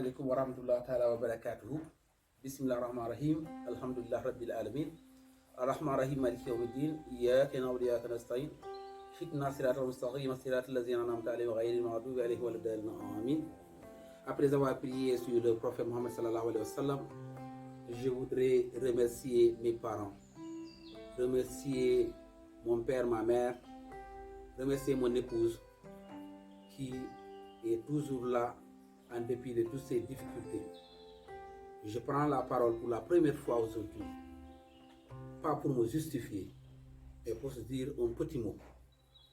alaikum wa rahmatullahi ta'ala wa barakatuhu. Bismillah ar-Rahman ar-Rahim. Alhamdulillah Rabbil Alamin. Ar-Rahman ar-Rahim Maliki Yawmiddin. Iyyaka na'budu wa iyyaka nasta'in. Ihdina siratal mustaqim, siratal ladzina an'amta alayhim ghayril maghdubi alayhim waladdallin. Amin. Après avoir prié sur le prophète Mohammed sallallahu alayhi wa sallam, je voudrais remercier mes parents, remercier mon père, ma mère, remercier mon épouse qui est toujours là en dépit de toutes ces difficultés. Je prends la parole pour la première fois aujourd'hui, pas pour me justifier, mais pour se dire un petit mot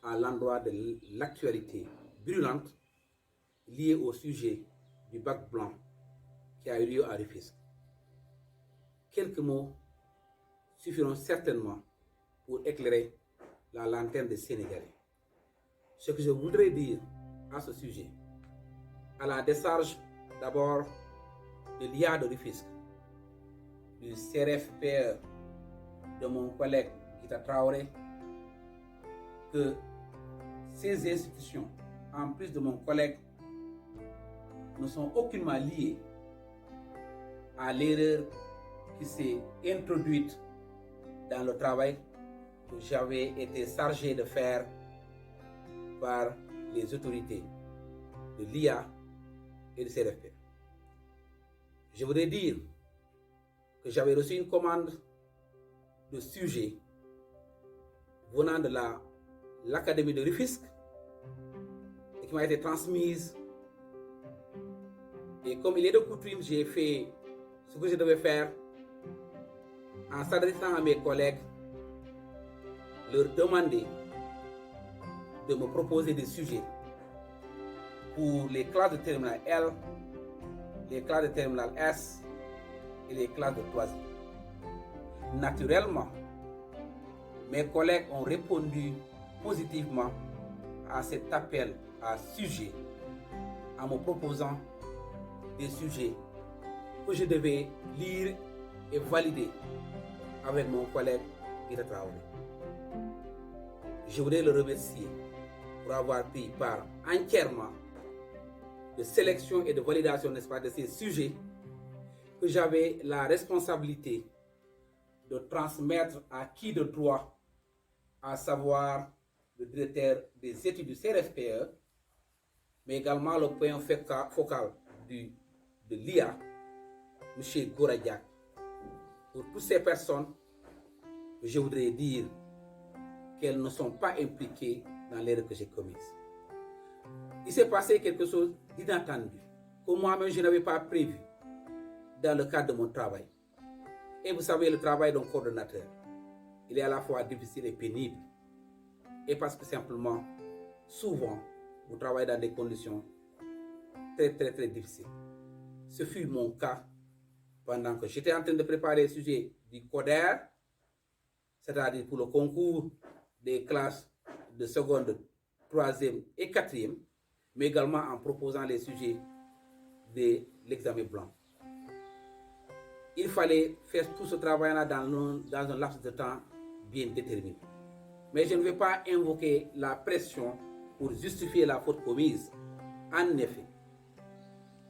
à l'endroit de l'actualité brûlante liée au sujet du bac blanc qui a eu lieu à Rufisque. Quelques mots suffiront certainement pour éclairer la lanterne des Sénégalais. Ce que je voudrais dire à ce sujet, à la décharge d'abord de l'IA de Rufisque, du CRFPE, de mon collègue Guita Traoré, que ces institutions, en plus de mon collègue, ne sont aucunement liées à l'erreur qui s'est introduite dans le travail que j'avais été chargé de faire par les autorités de l'IA et du CRFP. Je voudrais dire que j'avais reçu une commande de sujet venant de l'Académie de Rufisque et qui m'a été transmise. Et comme il est de coutume, j'ai fait ce que je devais faire en s'adressant à mes collègues, leur demander de me proposer des sujets pour les classes de terminale L, les classes de terminale S et les classes de 3e. Naturellement, mes collègues ont répondu positivement à cet appel à sujet en me proposant des sujets que je devais lire et valider avec mon collègue Guita Traoré. Je voudrais le remercier pour avoir pris part entièrement de sélection et de validation, n'est-ce pas, de ces sujets que j'avais la responsabilité de transmettre à qui de droit, à savoir le directeur des études du CRFPE, mais également le point focal de l'IA, M. Gouradiak. Pour toutes ces personnes, je voudrais dire qu'elles ne sont pas impliquées dans l'erreur que j'ai commise. Il s'est passé quelque chose d'inattendu, que moi-même je n'avais pas prévu dans le cadre de mon travail. Et vous savez, le travail d'un coordonnateur, il est à la fois difficile et pénible. Et parce que simplement, souvent, vous travaillez dans des conditions très difficiles. Ce fut mon cas pendant que j'étais en train de préparer le sujet du CODER, c'est-à-dire pour le concours des classes de seconde, 3e et 4e, mais également en proposant les sujets de l'examen blanc. Il fallait faire tout ce travail-là dans un laps de temps bien déterminé. Mais je ne vais pas invoquer la pression pour justifier la faute commise. En effet,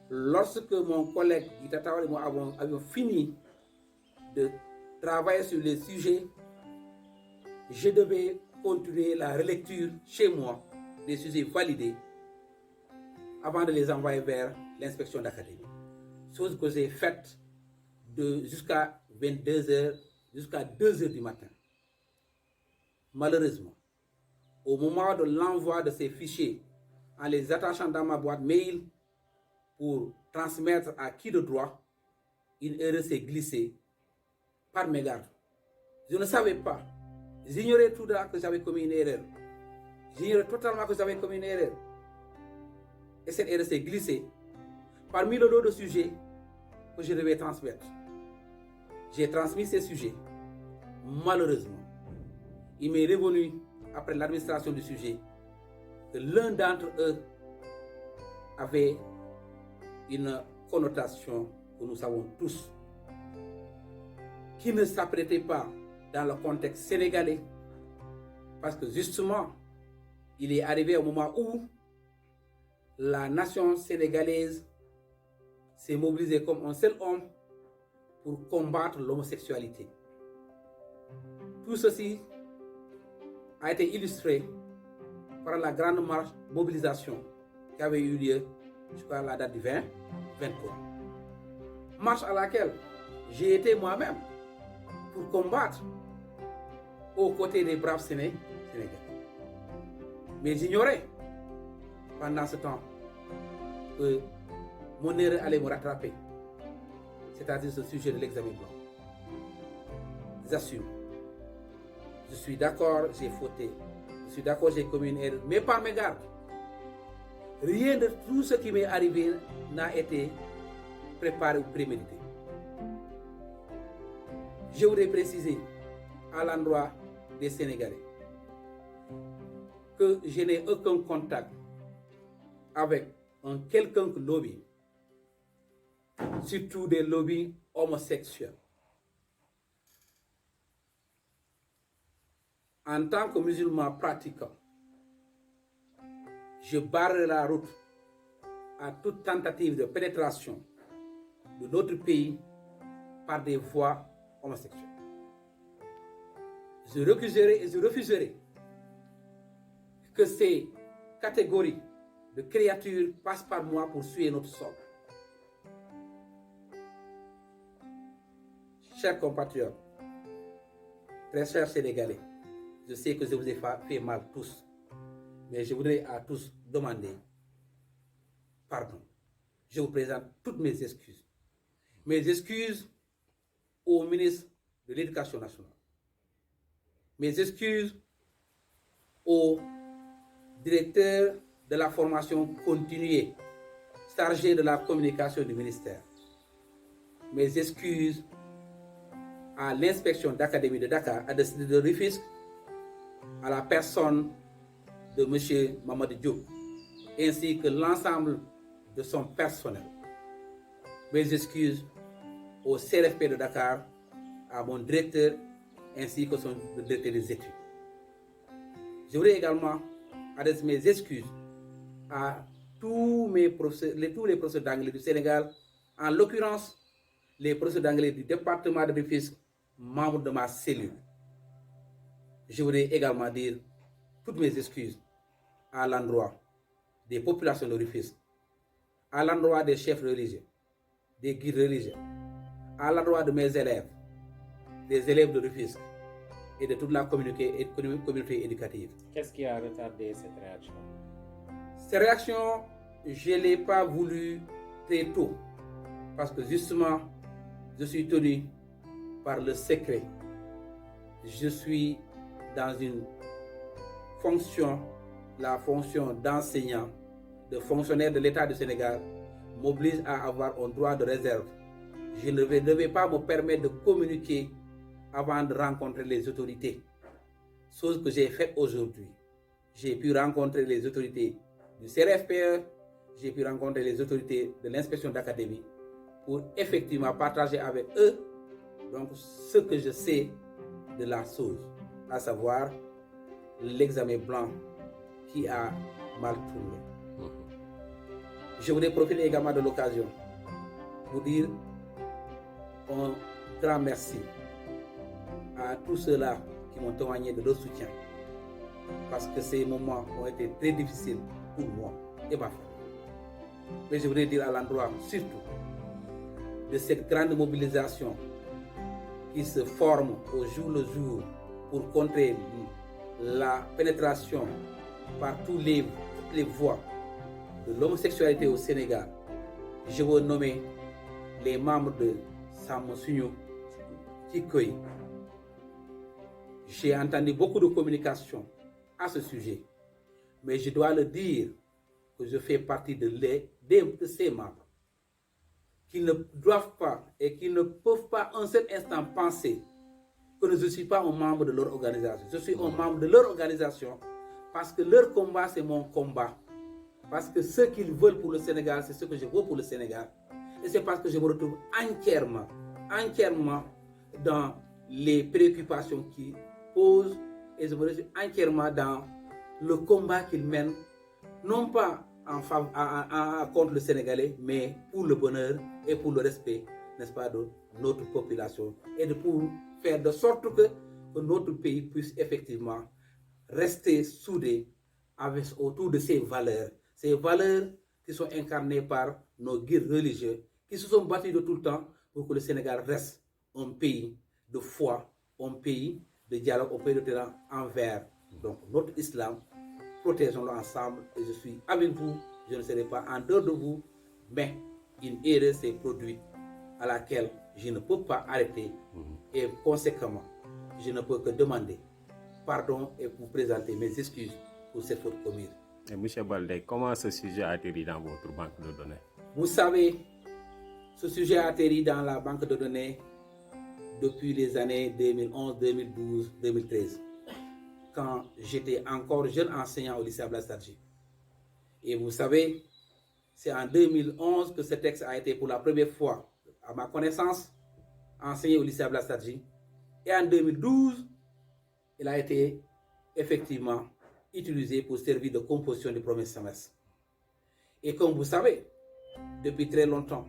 lorsque mon collègue Guita Traoré et moi avons fini de travailler sur les sujets, je devais continuer la relecture chez moi des sujets validés avant de les envoyer vers l'inspection d'académie. Chose que j'ai faite jusqu'à 22h, jusqu'à 2h du matin. Malheureusement, au moment de l'envoi de ces fichiers, en les attachant dans ma boîte mail pour transmettre à qui de droit, une erreur s'est glissée par mégarde. Je ne savais pas. J'ignorais tout que j'avais commis une erreur. J'ignorais totalement que j'avais commis une erreur. Et cette erreur s'est glissée parmi le lot de sujets que je devais transmettre. J'ai transmis ces sujets. Malheureusement, il m'est revenu, après l'administration du sujet, que l'un d'entre eux avait une connotation que nous savons tous, qui ne s'apprêtait pas dans le contexte sénégalais, parce que justement, il est arrivé au moment où la nation sénégalaise s'est mobilisé comme un seul homme pour combattre l'homosexualité. Tout ceci a été illustré par la grande marche mobilisation qui avait eu lieu jusqu'à la date du 20-23. Marche à laquelle j'ai été moi-même pour combattre aux côtés des braves Sénégalais. Mais j'ignorais pendant ce temps que mon erreur allait me rattraper, c'est-à-dire ce sujet de l'examen blanc. J'assume. Je suis d'accord, j'ai fauté. Je suis d'accord, j'ai commis une erreur. Mais par mégarde, rien de tout ce qui m'est arrivé n'a été préparé ou prémédité. Je voudrais préciser à l'endroit des Sénégalais que je n'ai aucun contact avec un quelconque lobby, surtout des lobbies homosexuels. En tant que musulman pratiquant, je barre la route à toute tentative de pénétration de notre pays par des voies homosexuelles. Je refuserai et je refuserai que ces catégories de créatures passent par moi pour suer notre sol. Chers compatriotes, très chers Sénégalais, je sais que je vous ai fait mal tous, mais je voudrais à tous demander pardon. Je vous présente toutes mes excuses. Mes excuses au ministre de l'Éducation nationale. Mes excuses au directeur de la formation continuée, chargé de la communication du ministère. Mes excuses à l'inspection d'académie de Dakar, à de Rufisque, à la personne de M. Mamadou Diop, ainsi que l'ensemble de son personnel. Mes excuses au CRFP de Dakar, à mon directeur, ainsi que son directeur des études. Je voudrais également adresser mes excuses à tous les professeurs d'anglais du Sénégal, en l'occurrence les professeurs d'anglais du département de Rufisque, membres de ma cellule. Je voudrais également dire toutes mes excuses à l'endroit des populations de Rufisque, à l'endroit des chefs religieux, des guides religieux, à l'endroit de mes élèves, des élèves de Rufisque et de toute la communauté éducative. Qu'est-ce qui a retardé cette réaction? Cette réaction, je ne l'ai pas voulu très tôt, parce que justement, je suis tenu par le secret. Je suis dans une fonction, la fonction d'enseignant, de fonctionnaire de l'État du Sénégal, m'oblige à avoir un droit de réserve. Je ne devais pas me permettre de communiquer avant de rencontrer les autorités. Chose que j'ai faite aujourd'hui. J'ai pu rencontrer les autorités du CRFPE, j'ai pu rencontrer les autorités de l'inspection d'académie pour effectivement partager avec eux donc, ce que je sais de la chose, à savoir l'examen blanc qui a mal tourné. Je voudrais profiter également de l'occasion pour dire un grand merci à tous ceux-là qui m'ont témoigné de leur soutien, parce que ces moments ont été très difficiles pour moi et ma famille. Mais je voudrais dire à l'endroit surtout de cette grande mobilisation qui se forme au jour le jour pour contrer la pénétration par toutes les voies de l'homosexualité au Sénégal. Je veux nommer les membres de Samosunyo Kikoy. J'ai entendu beaucoup de communication à ce sujet, mais je dois le dire que je fais partie de ces membres qui ne doivent pas et qui ne peuvent pas un seul instant penser que je ne suis pas un membre de leur organisation. Je suis un membre de leur organisation parce que leur combat, c'est mon combat. Parce que ce qu'ils veulent pour le Sénégal, c'est ce que je veux pour le Sénégal. Et c'est parce que je me retrouve entièrement dans les préoccupations qu'ils posent et je me retrouve entièrement dans le combat qu'ils mènent, non pas contre le Sénégalais, mais pour le bonheur et pour le respect, n'est-ce pas, de notre population et pour faire de sorte que notre pays puisse effectivement rester soudé autour de ces valeurs qui sont incarnées par nos guides religieux, qui se sont battus de tout le temps pour que le Sénégal reste un pays de foi, un pays de dialogue, un pays de talent envers donc notre islam. Protégeons-le ensemble et je suis avec vous, je ne serai pas en dehors de vous, mais une erreur s'est produite à laquelle je ne peux pas arrêter et conséquemment, je ne peux que demander pardon et vous présenter mes excuses pour cette faute commise. Et M. Baldé, comment ce sujet a atterri dans votre banque de données? Vous savez, ce sujet a atterri dans la banque de données depuis les années 2011, 2012, 2013, quand j'étais encore jeune enseignant au lycée Blaise Sadji. Et vous savez, c'est en 2011 que ce texte a été pour la première fois, à ma connaissance, enseigné au lycée Blaise Sadji. Et en 2012, il a été effectivement utilisé pour servir de composition du premier semestre. Et comme vous savez, depuis très longtemps,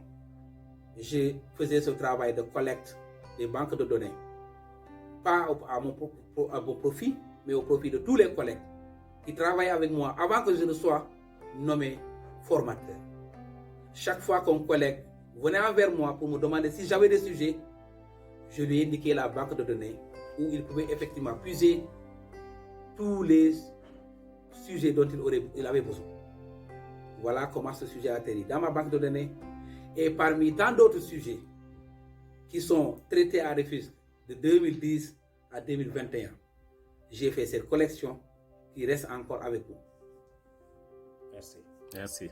je faisais ce travail de collecte des banques de données, pas à mon profit, mais au profit de tous les collègues qui travaillent avec moi avant que je ne sois nommé formateur. Chaque fois qu'un collègue venait envers moi pour me demander si j'avais des sujets, je lui indiquais la banque de données où il pouvait effectivement puiser tous les sujets dont il avait besoin. Voilà comment ce sujet a atterri dans ma banque de données. Et parmi tant d'autres sujets qui sont traités à Rufisque de 2010 à 2021, j'ai fait cette collection qui reste encore avec nous. Merci. Merci.